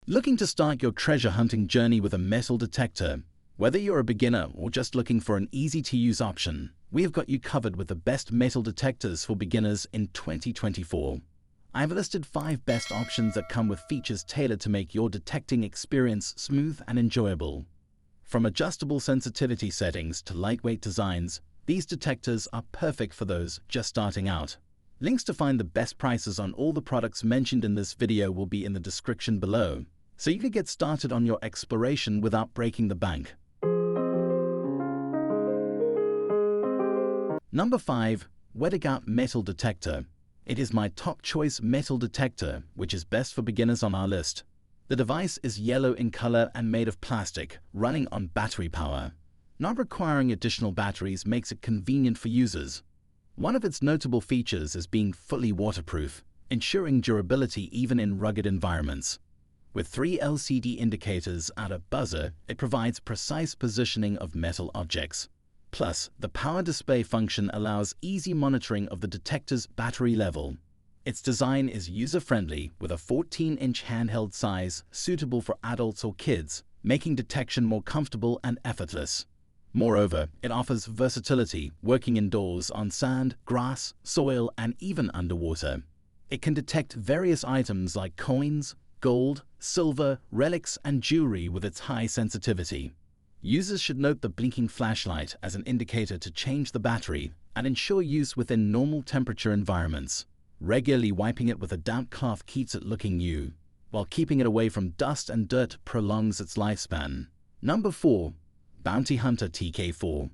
Looking to start your treasure hunting journey with a metal detector? Whether you're a beginner or just looking for an easy-to-use option, we have got you covered with the best metal detectors for beginners in 2024. I've listed 5 best options that come with features tailored to make your detecting experience smooth and enjoyable. From adjustable sensitivity settings to lightweight designs, these detectors are perfect for those just starting out. Links to find the best prices on all the products mentioned in this video will be in the description below, so you can get started on your exploration without breaking the bank. Number 5. Wedigout Metal Detector. It is my top choice metal detector, which is best for beginners on our list. The device is yellow in color and made of plastic, running on battery power. Not requiring additional batteries makes it convenient for users. One of its notable features is being fully waterproof, ensuring durability even in rugged environments. With 3 LCD indicators and a buzzer, it provides precise positioning of metal objects. Plus, the power display function allows easy monitoring of the detector's battery level. Its design is user-friendly with a 14-inch handheld size suitable for adults or kids, making detection more comfortable and effortless. Moreover, it offers versatility, working indoors on sand, grass, soil, and even underwater. It can detect various items like coins, gold, silver, relics, and jewelry with its high sensitivity. Users should note the blinking flashlight as an indicator to change the battery and ensure use within normal temperature environments. Regularly wiping it with a damp cloth keeps it looking new, while keeping it away from dust and dirt prolongs its lifespan. Number 4. Bounty Hunter TK4.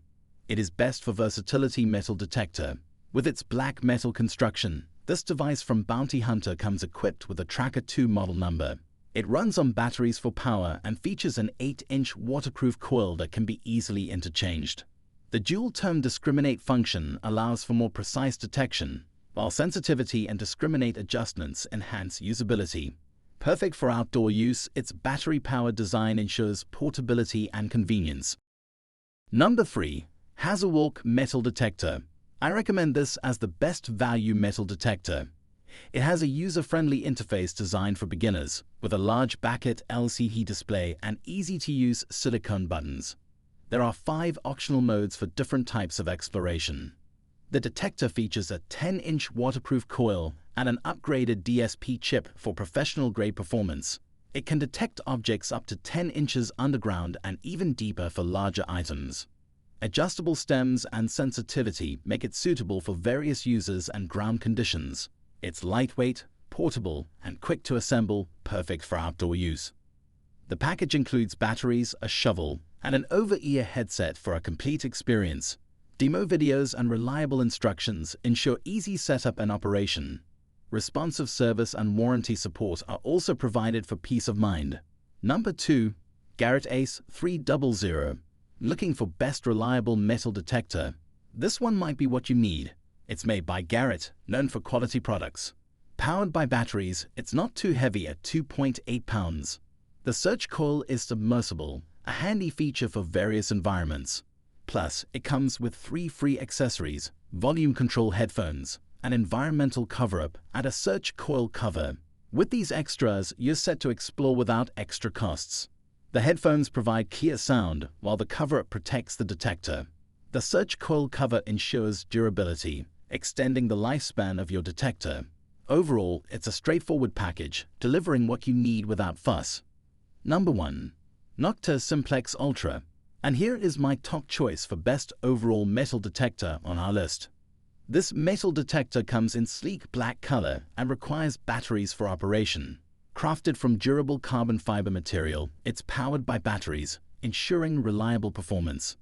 It is best for versatility metal detector. With its black metal construction, this device from Bounty Hunter comes equipped with a Tracker 2 model number. It runs on batteries for power and features an 8-inch waterproof coil that can be easily interchanged. The dual-tone discriminate function allows for more precise detection, while sensitivity and discriminate adjustments enhance usability. Perfect for outdoor use, its battery-powered design ensures portability and convenience. Number 3. Hazewalk Metal Detector. I recommend this as the best value metal detector. It has a user-friendly interface designed for beginners, with a large backlit LCD display and easy-to-use silicone buttons. There are 5 optional modes for different types of exploration. The detector features a 10-inch waterproof coil and an upgraded DSP chip for professional-grade performance. It can detect objects up to 10 inches underground and even deeper for larger items. Adjustable stems and sensitivity make it suitable for various users and ground conditions. It's lightweight, portable, and quick to assemble, perfect for outdoor use. The package includes batteries, a shovel, and an over-ear headset for a complete experience. Demo videos and reliable instructions ensure easy setup and operation. Responsive service and warranty support are also provided for peace of mind. Number 2. Garrett Ace 300. Looking for best reliable metal detector? This one might be what you need. It's made by Garrett, known for quality products. Powered by batteries, it's not too heavy at 2.8 pounds. The search coil is submersible, a handy feature for various environments. Plus, it comes with 3 free accessories: volume control headphones, an environmental cover-up, and a search coil cover. With these extras, you're set to explore without extra costs. The headphones provide clear sound, while the cover-up protects the detector. The search coil cover ensures durability, extending the lifespan of your detector. Overall, it's a straightforward package, delivering what you need without fuss. Number 1. Nocta Simplex Ultra. And here is my top choice for best overall metal detector on our list. This metal detector comes in sleek black color and requires batteries for operation. Crafted from durable carbon fiber material, it's powered by batteries, ensuring reliable performance.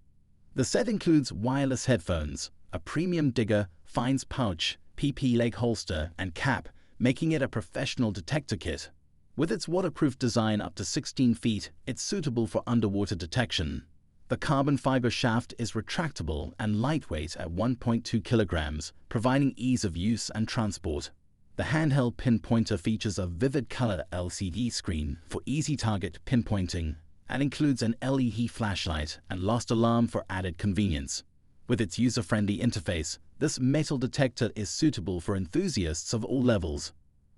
The set includes wireless headphones, a premium digger, fines pouch, PP leg holster, and cap, making it a professional detector kit. With its waterproof design up to 16 feet, it's suitable for underwater detection. The carbon fiber shaft is retractable and lightweight at 1.2 kilograms, providing ease of use and transport. The handheld pinpointer features a vivid color LCD screen for easy target pinpointing and includes an LED flashlight and lost alarm for added convenience. With its user-friendly interface, this metal detector is suitable for enthusiasts of all levels.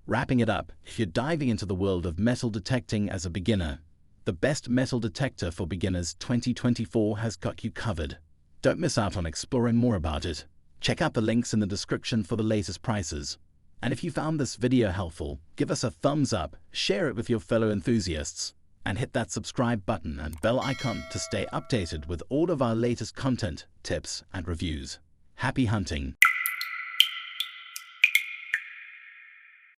Wrapping it up, if you're diving into the world of metal detecting as a beginner, the best Metal Detector for Beginners 2024 has got you covered. Don't miss out on exploring more about it. Check out the links in the description for the latest prices. And if you found this video helpful, give us a thumbs up, share it with your fellow enthusiasts, and hit that subscribe button and bell icon to stay updated with all of our latest content, tips, and reviews. Happy hunting!